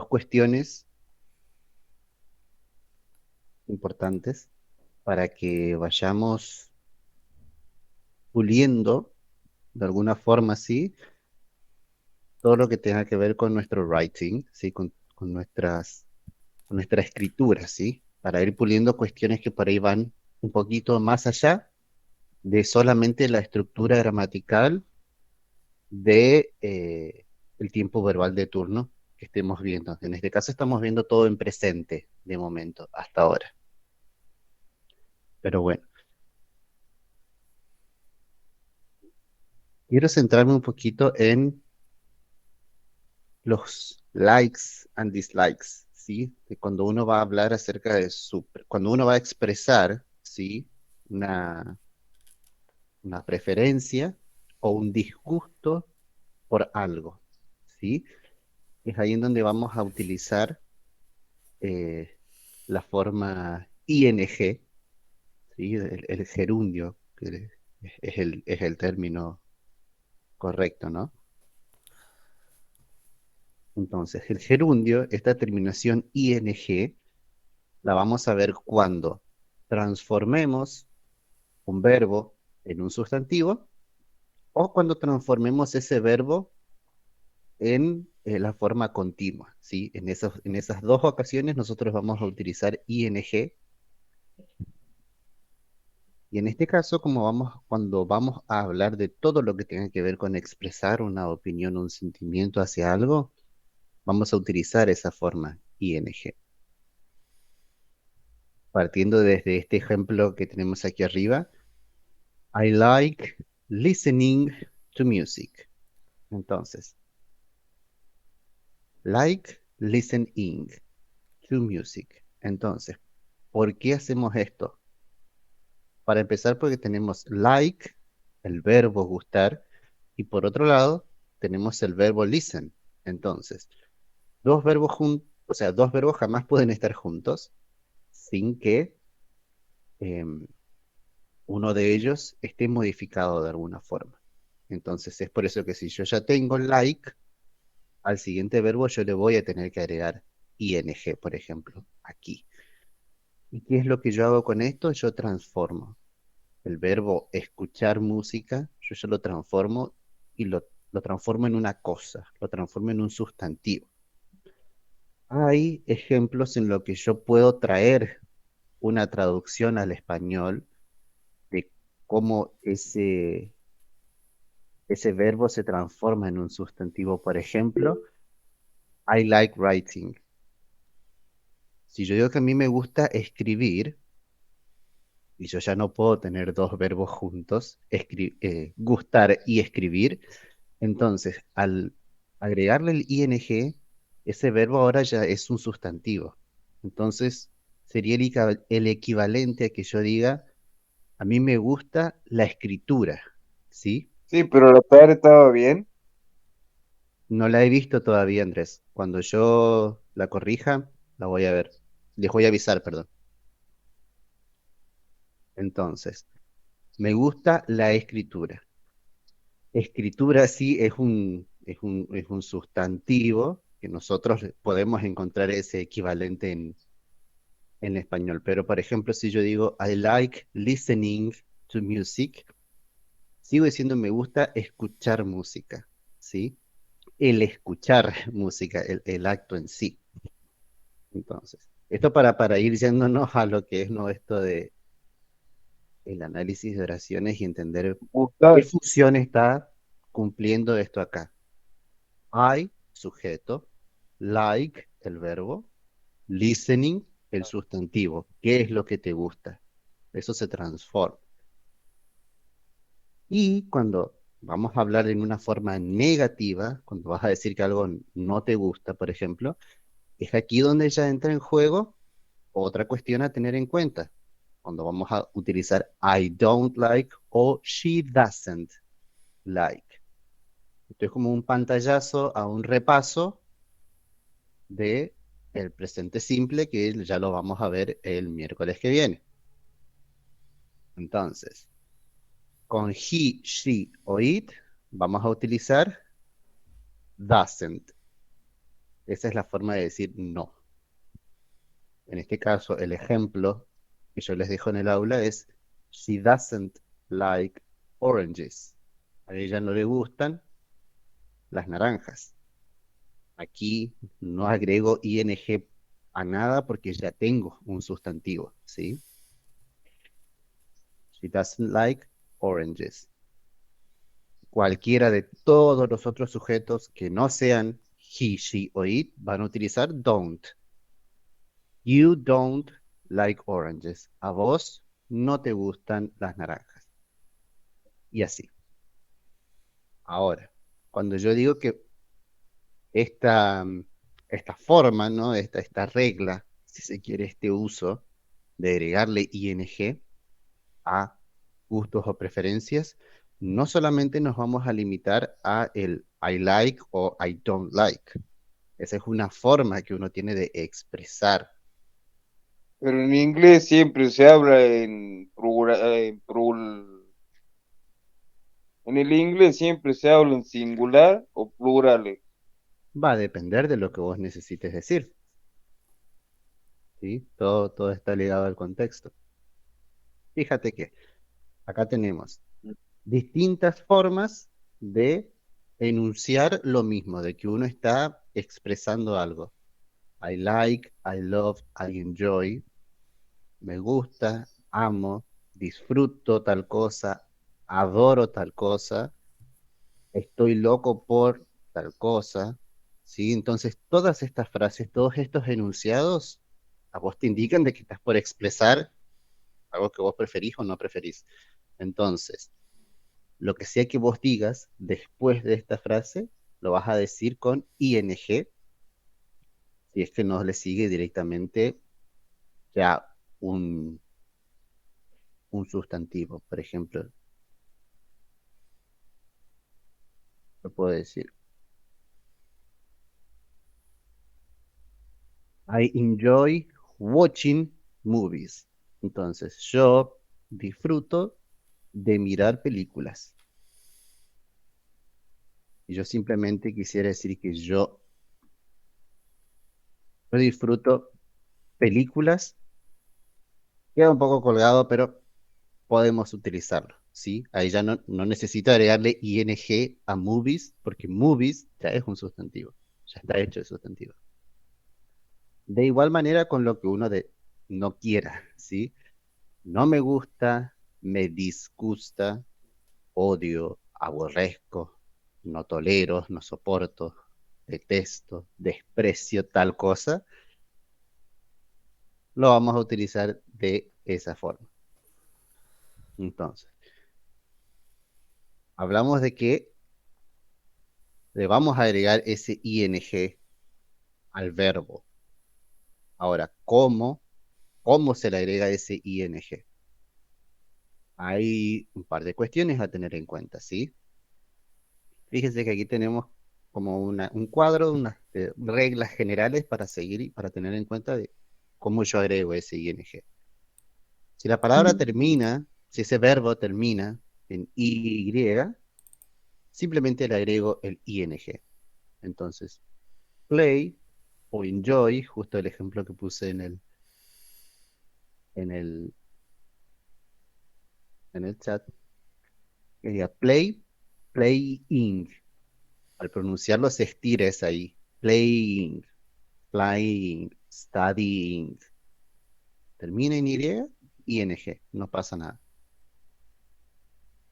cuestiones importantes para que vayamos puliendo de alguna forma, sí, todo lo que tenga que ver con nuestro writing, sí, con con nuestra escritura, sí, para ir puliendo cuestiones que por ahí van un poquito más allá de solamente la estructura gramatical de el tiempo verbal de turno que estemos viendo. En este caso estamos viendo todo en presente de momento, hasta ahora. Pero bueno, quiero centrarme un poquito en los likes and dislikes, ¿sí? Que cuando uno va a hablar acerca de cuando uno va a expresar, ¿sí? Una, una preferencia o un disgusto por algo, ¿sí? Es ahí en donde vamos a utilizar eh, la forma ing, ¿sí? El gerundio, que es el término correcto, ¿no? Entonces, el gerundio, esta terminación ing, la vamos a ver cuando transformemos un verbo en un sustantivo o cuando transformemos ese verbo en la forma continua, ¿sí? En esas dos ocasiones nosotros vamos a utilizar ing y en este caso, cuando vamos a hablar de todo lo que tenga que ver con expresar una opinión, un sentimiento hacia algo, vamos a utilizar esa forma ing. Partiendo desde este ejemplo que tenemos aquí arriba, I like listening to music. Entonces, like listening to music. Entonces, ¿por qué hacemos esto? Para empezar, porque tenemos like, el verbo gustar, y por otro lado, tenemos el verbo listen. Entonces, dos verbos juntos, o sea, dos verbos jamás pueden estar juntos sin que em, uno de ellos esté modificado de alguna forma. Entonces, es por eso que si yo ya tengo like, al siguiente verbo yo le voy a tener que agregar ing, por ejemplo, aquí. ¿Y qué es lo que yo hago con esto? Yo transformo el verbo escuchar música, yo ya lo transformo y lo transformo en una cosa, lo transformo en un sustantivo. Hay ejemplos en los que yo puedo traer una traducción al español de cómo ese verbo se transforma en un sustantivo. Por ejemplo, I like writing. Si yo digo que a mí me gusta escribir, y yo ya no puedo tener dos verbos juntos, gustar y escribir, entonces al agregarle el ing, ese verbo ahora ya es un sustantivo. Entonces sería el equivalente a que yo diga, a mí me gusta la escritura, ¿sí? Sí, pero la tarde estaba bien. No la he visto todavía, Andrés. Cuando yo la corrija, la voy a ver. Les voy a avisar, perdón. Entonces, me gusta la escritura. Escritura sí es un sustantivo que nosotros podemos encontrar ese equivalente en español. Pero, por ejemplo, si yo digo I like listening to music, sigo diciendo me gusta escuchar música, ¿sí? El escuchar música, el acto en sí. Entonces, esto para ir yéndonos a lo que es ¿no? esto de el análisis de oraciones y entender qué Gustar. función está cumpliendo esto acá. I, sujeto, like, el verbo, listening, el sustantivo. ¿Qué es lo que te gusta? Eso se transforma. Y cuando vamos a hablar en una forma negativa, cuando vas a decir que algo no te gusta, por ejemplo, es aquí donde ya entra en juego otra cuestión a tener en cuenta. Cuando vamos a utilizar I don't like o she doesn't like. Esto es como un pantallazo a un repaso de el presente simple que ya lo vamos a ver el miércoles que viene. Entonces, con he, she o it vamos a utilizar doesn't. Esa es la forma de decir no. En este caso, el ejemplo que yo les dejo en el aula es She doesn't like oranges. A ella no le gustan las naranjas. Aquí no agrego ing a nada porque ya tengo un sustantivo, ¿sí? She doesn't like oranges. Cualquiera de todos los otros sujetos que no sean he, she o it van a utilizar don't. You don't like oranges. A vos no te gustan las naranjas. Y así. Ahora, cuando yo digo que esta, esta forma, ¿no? Esta regla, si se quiere, este uso de agregarle ing a gustos o preferencias, no solamente nos vamos a limitar a el I like o I don't like. Esa es una forma que uno tiene de expresar. Pero en inglés siempre se habla en el inglés siempre se habla en singular o plurales. Va a depender de lo que vos necesites decir, ¿sí? Todo está ligado al contexto. Fíjate que acá tenemos distintas formas de enunciar lo mismo, de que uno está expresando algo. I like, I love, I enjoy, me gusta, amo, disfruto tal cosa, adoro tal cosa, estoy loco por tal cosa, ¿sí? Entonces, todas estas frases, todos estos enunciados, a vos te indican de que estás por expresar algo que vos preferís o no preferís. Entonces, lo que sea que vos digas después de esta frase, lo vas a decir con ing, si es que no le sigue directamente ya un, un sustantivo. Por ejemplo, lo puedo decir, I enjoy watching movies. Entonces, yo disfruto de mirar películas. Y yo simplemente quisiera decir que yo disfruto películas. Queda un poco colgado, pero podemos utilizarlo, ¿sí? Ahí ya no necesito agregarle ing a movies, porque movies ya es un sustantivo, ya está hecho el sustantivo. De igual manera con lo que uno no quiera, ¿sí? No me gusta, me disgusta, odio, aborrezco, no tolero, no soporto, detesto, desprecio tal cosa, lo vamos a utilizar de esa forma. Entonces, hablamos de que le vamos a agregar ese ing al verbo. Ahora, ¿cómo se le agrega ese ing? Hay un par de cuestiones a tener en cuenta, ¿sí? Fíjense que aquí tenemos como un cuadro, unas reglas generales para seguir y para tener en cuenta de cómo yo agrego ese ing. Si la palabra termina, si ese verbo termina en y, simplemente le agrego el ing. Entonces, play o enjoy, justo el ejemplo que puse en el, en el chat, quería playing. Al pronunciarlo se estira esa ahí. Playing, flying, studying. Termina en Y, ing, no pasa nada.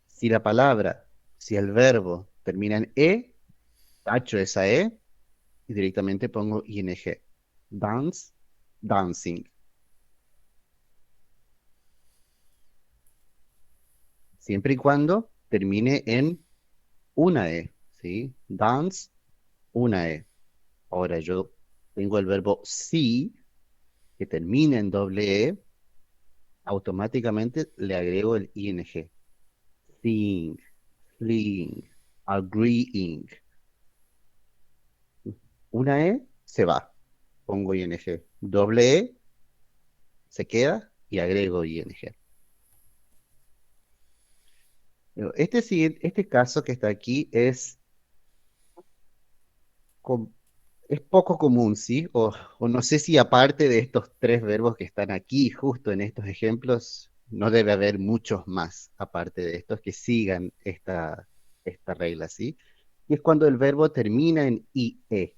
Si la palabra, si el verbo termina en tacho esa y directamente pongo ing. Dance, dancing. Siempre y cuando termine en una ¿sí? Dance, una Ahora yo tengo el verbo see, que termina en doble automáticamente le agrego el ing. Seeing, fleeing, agreeing. Una se va, pongo ing. Doble se queda y agrego ing. Este caso que está aquí es Es poco común, ¿sí? O no sé si aparte de estos tres verbos que están aquí, justo en estos ejemplos, no debe haber muchos más, aparte de estos, que sigan esta regla, ¿sí? Y es cuando el verbo termina en IE.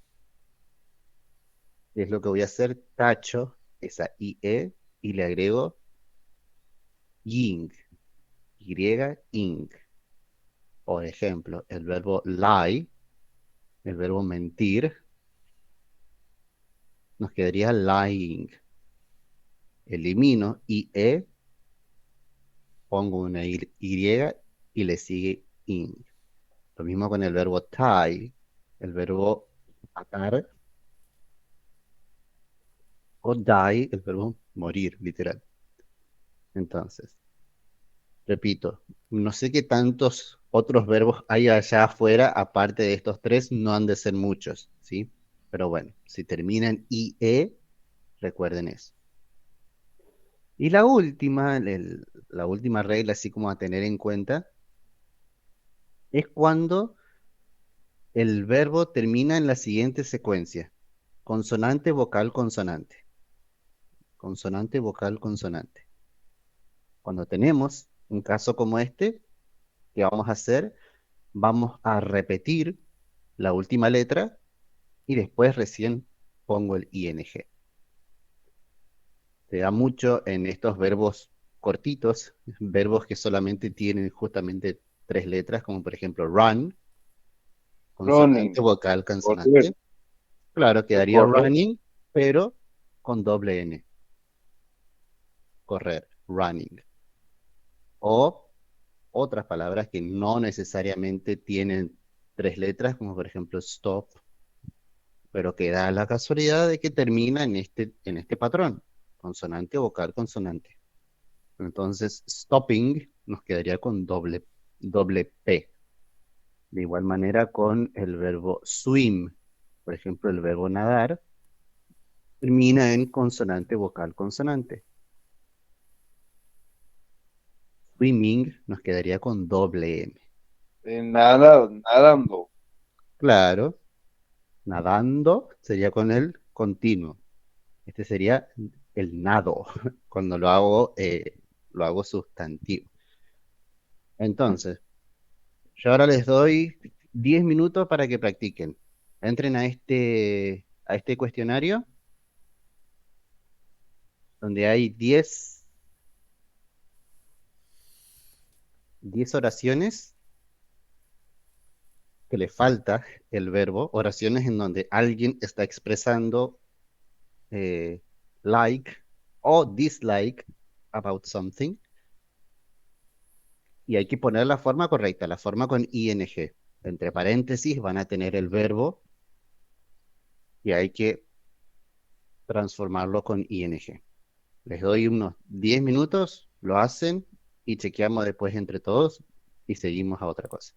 Es lo que voy a hacer, tacho esa IE y le agrego ing, ing. Por ejemplo, el verbo lie, el verbo mentir, nos quedaría lying. Elimino IE, pongo una y le sigue ing. Lo mismo con el verbo tie, el verbo atar, o die, el verbo morir, literal. Entonces, repito, no sé qué tantos otros verbos hay allá afuera, aparte de estos tres, no han de ser muchos, ¿sí? Pero bueno, si terminan IE, recuerden eso. Y la última, la última regla, así como a tener en cuenta, es cuando el verbo termina en la siguiente secuencia. Consonante, vocal, consonante. Consonante, vocal, consonante. Cuando tenemos un caso como este, ¿qué vamos a hacer? Vamos a repetir la última letra y después recién pongo el ing. Se da mucho en estos verbos cortitos, verbos que solamente tienen justamente tres letras, como por ejemplo run, consonante, Running, vocal, correr, consonante. Claro, quedaría correr. running, pero con doble N, correr, running. O otras palabras que no necesariamente tienen tres letras, como por ejemplo stop, pero que da la casualidad de que termina en este patrón, consonante, vocal, consonante. Entonces, stopping nos quedaría con doble P. De igual manera con el verbo swim, por ejemplo, el verbo nadar, termina en consonante, vocal, consonante. Swimming nos quedaría con doble M. Nada, nadando. Claro, nadando sería con el continuo. Este sería el nado, cuando lo hago sustantivo. Entonces, yo ahora les doy 10 minutos para que practiquen. Entren a este cuestionario donde hay 10 oraciones que le falta el verbo, oraciones en donde alguien está expresando eh, like o dislike about something y hay que poner la forma correcta, la forma con ing. Entre paréntesis van a tener el verbo y hay que transformarlo con ing. Les doy unos 10 minutos, lo hacen y chequeamos después entre todos y seguimos a otra cosa.